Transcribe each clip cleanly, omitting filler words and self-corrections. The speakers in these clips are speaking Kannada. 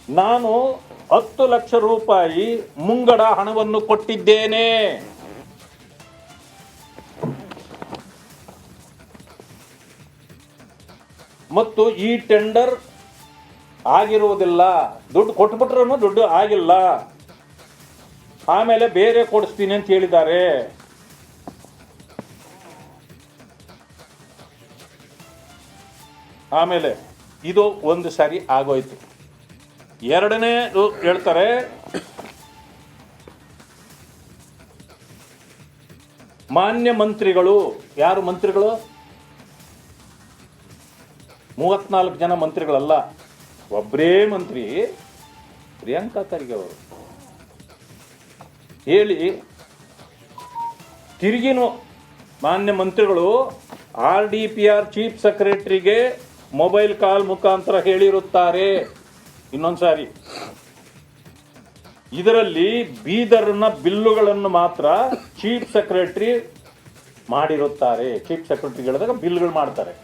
ನಾನು 10 ಲಕ್ಷ ರೂಪಾಯಿ ಮುಂಗಡ ಹಣವನ್ನು ಕೊಟ್ಟಿದ್ದೇನೆ. ಮತ್ತು ಈ ಟೆಂಡರ್ ಆಗಿರುವುದಿಲ್ಲ. ದುಡ್ಡು ಕೊಟ್ಬಿಟ್ರೂ ದುಡ್ಡು ಆಗಿಲ್ಲ. ಆಮೇಲೆ ಬೇರೆ ಕೊಡಿಸ್ತೀನಿ ಅಂತ ಹೇಳಿದ್ದಾರೆ. ಆಮೇಲೆ ಇದು ಒಂದು ಸಾರಿ ಆಗೋಯ್ತು. ಎರಡನೇ ಹೇಳ್ತಾರೆ, ಮಾನ್ಯ ಮಂತ್ರಿಗಳು. ಯಾರು ಮಂತ್ರಿಗಳು? 34 ಜನ ಮಂತ್ರಿಗಳಲ್ಲ, ಒಬ್ಬರೇ ಮಂತ್ರಿ ಪ್ರಿಯಾಂಕಾ ಖರ್ಗೆ ಅವರು ಹೇಳಿ ತಿರುಗಿನು ಮಾನ್ಯ ಮಂತ್ರಿಗಳು RDPR ಚೀಫ್ ಸೆಕ್ರೆಟರಿಗೆ ಮೊಬೈಲ್ ಕಾಲ್ ಮುಖಾಂತರ ಹೇಳಿರುತ್ತಾರೆ. ಇನ್ನೊಂದ್ಸಾರಿ, ಇದರಲ್ಲಿ ಬೀದರ್ನ ಬಿಲ್ಲುಗಳನ್ನು ಮಾತ್ರ ಚೀಫ್ ಸೆಕ್ರೆಟರಿ ಮಾಡಿರುತ್ತಾರೆ. ಚೀಫ್ ಸೆಕ್ರೆಟರಿ ಹೇಳಿದಾಗ ಬಿಲ್ಗಳು ಮಾಡ್ತಾರೆ.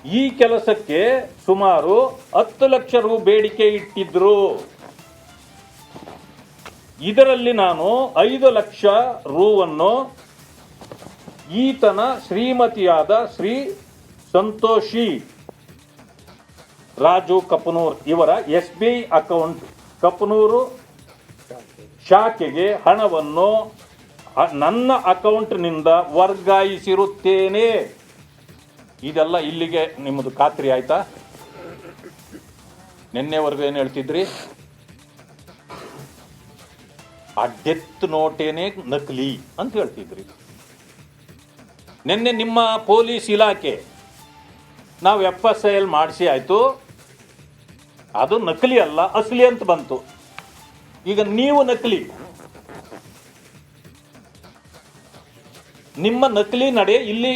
ಈ ಕೆಲಸಕ್ಕೆ ಸುಮಾರು 10 ಲಕ್ಷ ರು ಬೇಡಿಕೆ ಇಟ್ಟಿದ್ರು. ಇದರಲ್ಲಿ ನಾನು 5 ಲಕ್ಷ ರುವನ್ನು ಈತನ ಶ್ರೀಮತಿಯಾದ ಶ್ರೀ ಸಂತೋಷಿ ರಾಜು ಕಪನೂರ್ ಇವರ SBI ಅಕೌಂಟ್ ಕಪನೂರು ಶಾಖೆಗೆ ಹಣವನ್ನು ನನ್ನ ಅಕೌಂಟ್ನಿಂದ ವರ್ಗಾಯಿಸಿರುತ್ತೇನೆ. ಇದೆಲ್ಲ ಇಲ್ಲಿಗೆ ನಿಮ್ಮದು ಖಾತ್ರಿ ಆಯ್ತಾ? ನಿನ್ನೆವರೆಗೂ ಏನು ಹೇಳ್ತಿದ್ರಿ? ಆ ಡೆತ್ ನೋಟೇನೆ ನಕಲಿ ಅಂತ ಹೇಳ್ತಿದ್ರಿ. ನಿನ್ನೆ ನಿಮ್ಮ ಪೊಲೀಸ್ ಇಲಾಖೆ ನಾವು FSIL ಮಾಡಿಸಿ ಆಯಿತು, ಅದು ನಕಲಿ ಅಲ್ಲ ಅಸಲಿ ಅಂತ ಬಂತು. ಈಗ ನೀವು ನಕಲಿ, ನಿಮ್ಮ ನಕಲಿ ನಡೆ ಇಲ್ಲಿ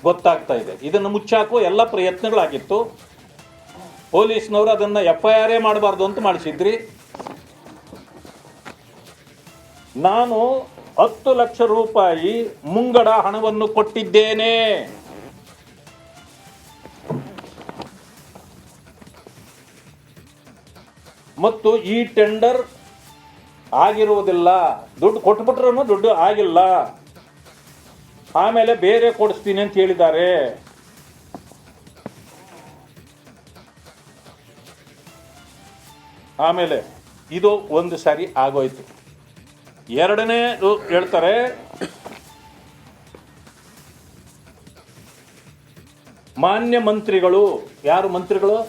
ಗೊತ್ತಾಗ್ತಾ ಇದೆ. ಇದನ್ನು ಮುಚ್ಚಾಕುವ ಎಲ್ಲ ಪ್ರಯತ್ನಗಳಾಗಿತ್ತು. ಪೊಲೀಸ್ನವರು ಅದನ್ನು FIR ಮಾಡಬಾರ್ದು ಅಂತ ಮಾಡಿಸಿದ್ರಿ. ನಾನು 10 ಲಕ್ಷ ರೂಪಾಯಿ ಮುಂಗಡ ಹಣವನ್ನು ಕೊಟ್ಟಿದ್ದೇನೆ. ಮತ್ತು ಈ ಟೆಂಡರ್ ಆಗಿರುವುದಿಲ್ಲ. ದುಡ್ಡು ಕೊಟ್ಬಿಟ್ರೂ ದುಡ್ಡು ಆಗಿಲ್ಲ. ಆಮೇಲೆ ಬೇರೆ ಕೊಡಿಸ್ತೀನಿ ಅಂತ ಹೇಳಿದ್ದಾರೆ. ಆಮೇಲೆ ಇದು ಒಂದು ಸಾರಿ ಆಗೋಯ್ತು. ಎರಡನೇ ಹೇಳ್ತಾರೆ, ಮಾನ್ಯ ಮಂತ್ರಿಗಳು. ಯಾರು ಮಂತ್ರಿಗಳು?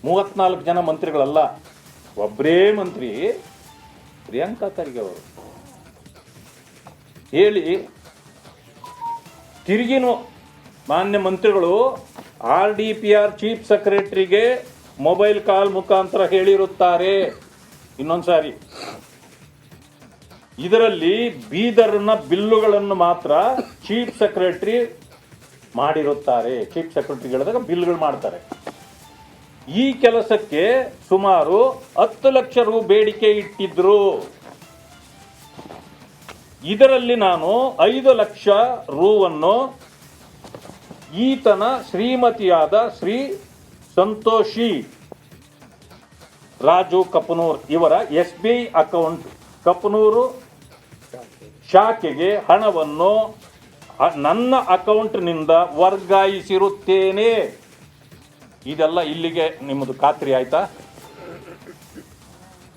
34 ಜನ ಮಂತ್ರಿಗಳಲ್ಲ, ಒಬ್ಬರೇ ಮಂತ್ರಿ ಪ್ರಿಯಾಂಕಾ ಖರ್ಗೆ ಅವರು ಹೇಳಿ ತಿರುಗಿನು ಮಾನ್ಯ ಮಂತ್ರಿಗಳು RDPR ಚೀಫ್ ಸೆಕ್ರೆಟರಿಗೆ ಮೊಬೈಲ್ ಕಾಲ್ ಮುಖಾಂತರ ಹೇಳಿರುತ್ತಾರೆ. ಇನ್ನೊಂದ್ಸಾರಿ, ಇದರಲ್ಲಿ ಬೀದರ್ನ ಬಿಲ್ಲುಗಳನ್ನು ಮಾತ್ರ ಚೀಫ್ ಸೆಕ್ರೆಟರಿ ಮಾಡಿರುತ್ತಾರೆ. ಚೀಫ್ ಸೆಕ್ರೆಟರಿ ಹೇಳಿದಾಗ ಬಿಲ್ಗಳು ಮಾಡ್ತಾರೆ. ಈ ಕೆಲಸಕ್ಕೆ ಸುಮಾರು 10 ಲಕ್ಷ ರು ಬೇಡಿಕೆ ಇಟ್ಟಿದ್ರು. ಇದರಲ್ಲಿ ನಾನು 5 ಲಕ್ಷ ರುವನ್ನು ಈತನ ಶ್ರೀಮತಿಯಾದ ಶ್ರೀ ಸಂತೋಷಿ ರಾಜು ಕಪನೂರ್ ಇವರ SBI ಅಕೌಂಟ್ ಕಪನೂರು ಶಾಖೆಗೆ ಹಣವನ್ನು ನನ್ನ ಅಕೌಂಟ್ನಿಂದ ವರ್ಗಾಯಿಸಿರುತ್ತೇನೆ. ಇದೆಲ್ಲ ಇಲ್ಲಿಗೆ ನಿಮ್ಮದು ಖಾತ್ರಿ ಆಯ್ತಾ?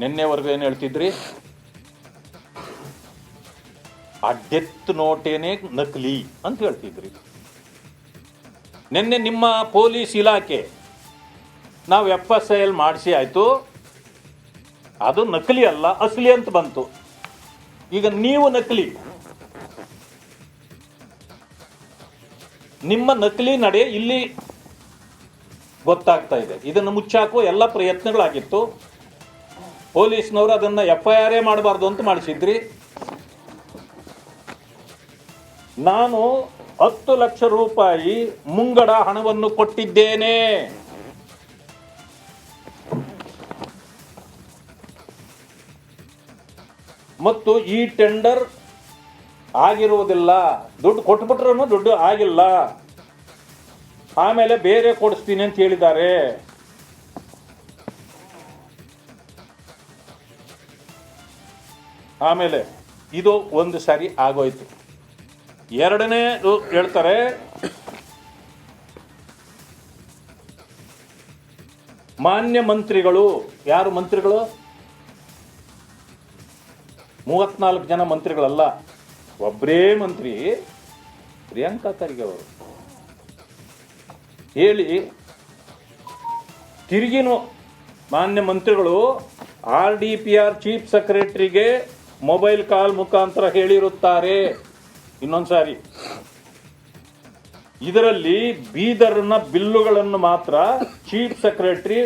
ನಿನ್ನೆವರೆಗೂ ಏನು ಹೇಳ್ತಿದ್ರಿ? ಆ ಡೆತ್ ನೋಟೇನೆ ನಕಲಿ ಅಂತ ಹೇಳ್ತಿದ್ರಿ. ನಿನ್ನೆ ನಿಮ್ಮ ಪೊಲೀಸ್ ಇಲಾಖೆ ನಾವು FSIL ಮಾಡಿಸಿ ಆಯಿತು, ಅದು ನಕಲಿ ಅಲ್ಲ ಅಸಲಿ ಅಂತ ಬಂತು. ಈಗ ನೀವು ನಕಲಿ, ನಿಮ್ಮ ನಕಲಿ ನಡೆ ಇಲ್ಲಿ ಗೊತ್ತಾಗ್ತಾ ಇದೆ. ಇದನ್ನು ಮುಚ್ಚಾಕುವ ಎಲ್ಲ ಪ್ರಯತ್ನಗಳಾಗಿತ್ತು. ಪೊಲೀಸ್ನವರು ಅದನ್ನು FIR ಮಾಡಬಾರ್ದು ಅಂತ ಮಾಡಿಸಿದ್ರಿ. ನಾನು 10 ಲಕ್ಷ ರೂಪಾಯಿ ಮುಂಗಡ ಹಣವನ್ನು ಕೊಟ್ಟಿದ್ದೇನೆ. ಮತ್ತು ಈ ಟೆಂಡರ್ ಆಗಿರುವುದಿಲ್ಲ. ದುಡ್ಡು ಕೊಟ್ಬಿಟ್ರೂ ದುಡ್ಡು ಆಗಿಲ್ಲ. ಆಮೇಲೆ ಬೇರೆ ಕೊಡಿಸ್ತೀನಿ ಅಂತ ಹೇಳಿದ್ದಾರೆ. ಆಮೇಲೆ ಇದು ಒಂದು ಸಾರಿ ಆಗೋಯ್ತು. ಎರಡನೇ ಹೇಳ್ತಾರೆ, ಮಾನ್ಯ ಮಂತ್ರಿಗಳು. ಯಾರು ಮಂತ್ರಿಗಳು? 34 ಜನ ಮಂತ್ರಿಗಳಲ್ಲ, ಒಬ್ಬರೇ ಮಂತ್ರಿ ಪ್ರಿಯಾಂಕಾ ಖರ್ಗೆ ಅವರು ಹೇಳಿ ತಿರುಗಿನು ಮಾನ್ಯ ಮಂತ್ರಿಗಳು RDPR ಚೀಫ್ ಸೆಕ್ರೆಟರಿಗೆ ಮೊಬೈಲ್ ಕಾಲ್ ಮುಖಾಂತರ ಹೇಳಿರುತ್ತಾರೆ. ಇನ್ನೊಂದ್ಸಾರಿ, ಇದರಲ್ಲಿ ಬೀದರ್ನ ಬಿಲ್ಲುಗಳನ್ನು ಮಾತ್ರ ಚೀಫ್ ಸೆಕ್ರೆಟರಿ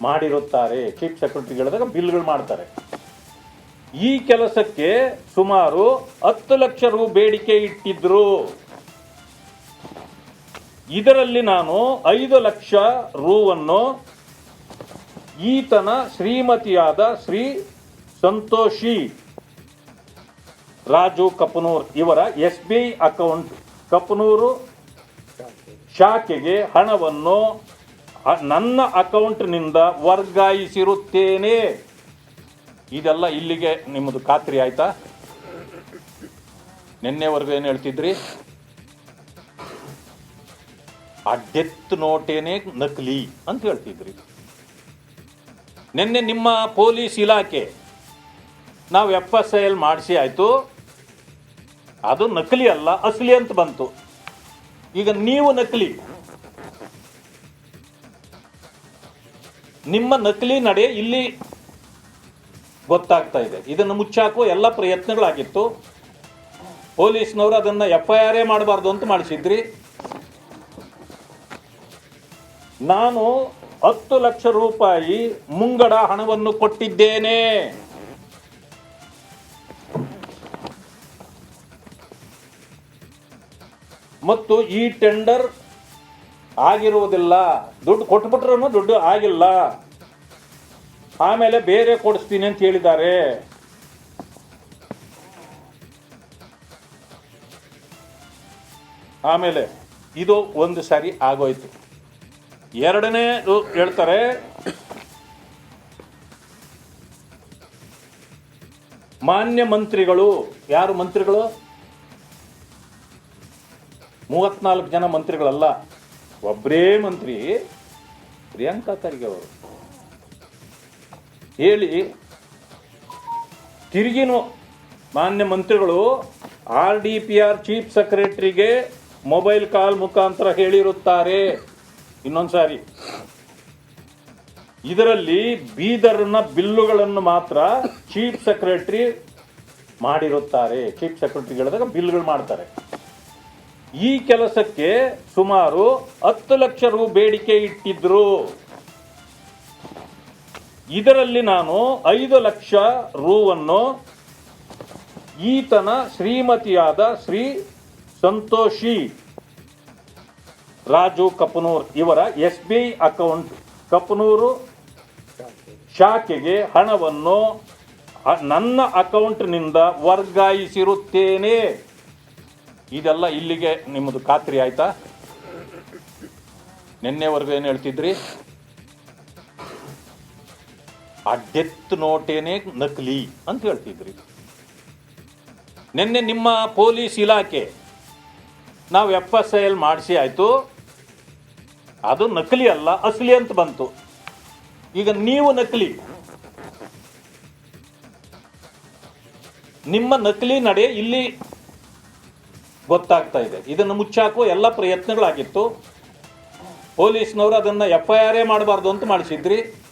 ಮಾಡಿರುತ್ತಾರೆ. ಚೀಫ್ ಸೆಕ್ರೆಟರಿ ಹೇಳಿದಾಗ ಬಿಲ್ಗಳು ಮಾಡ್ತಾರೆ. ಈ ಕೆಲಸಕ್ಕೆ ಸುಮಾರು 10 ಲಕ್ಷ ರು ಬೇಡಿಕೆ ಇಟ್ಟಿದ್ರು. ಇದರಲ್ಲಿ ನಾನು 5 ಲಕ್ಷ ರುವನ್ನು ಈತನ ಶ್ರೀಮತಿಯಾದ ಶ್ರೀ ಸಂತೋಷಿ ರಾಜು ಕಪನೂರ್ ಇವರ SBI ಅಕೌಂಟ್ ಕಪನೂರು ಶಾಖೆಗೆ ಹಣವನ್ನು ನನ್ನ ಅಕೌಂಟ್ನಿಂದ ವರ್ಗಾಯಿಸಿರುತ್ತೇನೆ. ಇದೆಲ್ಲ ಇಲ್ಲಿಗೆ ನಿಮ್ಮದು ಖಾತ್ರಿ ಆಯ್ತಾ? ನಿನ್ನೆವರೆಗೂ ಏನು ಹೇಳ್ತಿದ್ರಿ? ಆ ಡೆತ್ ನೋಟೇನೆ ನಕಲಿ ಅಂತ ಹೇಳ್ತಿದ್ರಿ. ನಿನ್ನೆ ನಿಮ್ಮ ಪೊಲೀಸ್ ಇಲಾಖೆ ನಾವು FSIL ಮಾಡಿಸಿ ಆಯಿತು, ಅದು ನಕಲಿ ಅಲ್ಲ ಅಸಲಿ ಅಂತ ಬಂತು. ಈಗ ನೀವು ನಕಲಿ, ನಿಮ್ಮ ನಕಲಿ ನಡೆ ಇಲ್ಲಿ ಗೊತ್ತಾಗ್ತಾ ಇದೆ. ಇದನ್ನು ಮುಚ್ಚಾಕುವ ಎಲ್ಲ ಪ್ರಯತ್ನಗಳಾಗಿತ್ತು. ಪೊಲೀಸ್ನವರು ಅದನ್ನು FIR ಮಾಡಬಾರ್ದು ಅಂತ ಮಾಡಿಸಿದ್ರಿ. ನಾನು 10 ಲಕ್ಷ ರೂಪಾಯಿ ಮುಂಗಡ ಹಣವನ್ನು ಕೊಟ್ಟಿದ್ದೇನೆ. ಮತ್ತು ಈ ಟೆಂಡರ್ ಆಗಿರುವುದಿಲ್ಲ. ದುಡ್ಡು ಕೊಟ್ಬಿಟ್ರೂ ದುಡ್ಡು ಆಗಿಲ್ಲ. ಆಮೇಲೆ ಬೇರೆ ಕೊಡಿಸ್ತೀನಿ ಅಂತ ಹೇಳಿದ್ದಾರೆ. ಆಮೇಲೆ ಇದು ಒಂದು ಸಾರಿ ಆಗೋಯ್ತು. ಎರಡನೇ ಹೇಳ್ತಾರೆ, ಮಾನ್ಯ ಮಂತ್ರಿಗಳು. ಯಾರು ಮಂತ್ರಿಗಳು? 34 ಜನ ಮಂತ್ರಿಗಳಲ್ಲ, ಒಬ್ಬರೇ ಮಂತ್ರಿ ಪ್ರಿಯಾಂಕಾ ಖರ್ಗೆ ಅವರು ಹೇಳಿ ತಿರುಗಿನು ಮಾನ್ಯ ಮಂತ್ರಿಗಳು RDPR ಚೀಫ್ ಸೆಕ್ರೆಟರಿಗೆ ಮೊಬೈಲ್ ಕಾಲ್ ಮುಖಾಂತರ ಹೇಳಿರುತ್ತಾರೆ. ಇನ್ನೊಂದ್ಸಾರಿ, ಇದರಲ್ಲಿ ಬೀದರ್ನ ಬಿಲ್ಲುಗಳನ್ನು ಮಾತ್ರ ಚೀಫ್ ಸೆಕ್ರೆಟರಿ ಮಾಡಿರುತ್ತಾರೆ. ಚೀಫ್ ಸೆಕ್ರೆಟರಿ ಹೇಳಿದಾಗ ಬಿಲ್ಗಳು ಮಾಡ್ತಾರೆ. ಈ ಕೆಲಸಕ್ಕೆ ಸುಮಾರು 10 ಲಕ್ಷ ರು ಬೇಡಿಕೆ ಇಟ್ಟಿದ್ರು. ಇದರಲ್ಲಿ ನಾನು 5 ಲಕ್ಷ ರುವನ್ನು ಈತನ ಶ್ರೀಮತಿಯಾದ ಶ್ರೀ ಸಂತೋಷಿ ರಾಜು ಕಪನೂರ್ ಇವರ SBI ಅಕೌಂಟ್ ಕಪನೂರು ಶಾಖೆಗೆ ಹಣವನ್ನು ನನ್ನ ಅಕೌಂಟ್ನಿಂದ ವರ್ಗಾಯಿಸಿರುತ್ತೇನೆ. ಇದೆಲ್ಲ ಇಲ್ಲಿಗೆ ನಿಮ್ಮದು ಖಾತ್ರಿ ಆಯ್ತಾ? ನಿನ್ನೆವರೆಗೂ ಏನು ಹೇಳ್ತಿದ್ರಿ? ಆ ಡೆತ್ ನೋಟೇನೆ ನಕಲಿ ಅಂತ ಹೇಳ್ತಿದ್ರಿ. ನಿನ್ನೆ ನಿಮ್ಮ ಪೊಲೀಸ್ ಇಲಾಖೆ ನಾವು FSIL ಮಾಡಿಸಿ ಆಯಿತು, ಅದು ನಕಲಿ ಅಲ್ಲ ಅಸಲಿ ಅಂತ ಬಂತು. ಈಗ ನೀವು ನಕಲಿ, ನಿಮ್ಮ ನಕಲಿ ನಡೆ ಇಲ್ಲಿ ಗೊತ್ತಾಗ್ತಾ ಇದೆ. ಇದನ್ನು ಮುಚ್ಚಾಕುವ ಎಲ್ಲ ಪ್ರಯತ್ನಗಳಾಗಿತ್ತು. ಪೊಲೀಸ್ನವರು ಅದನ್ನು FIR ಮಾಡಬಾರ್ದು ಅಂತ ಮಾಡಿಸಿದ್ರಿ.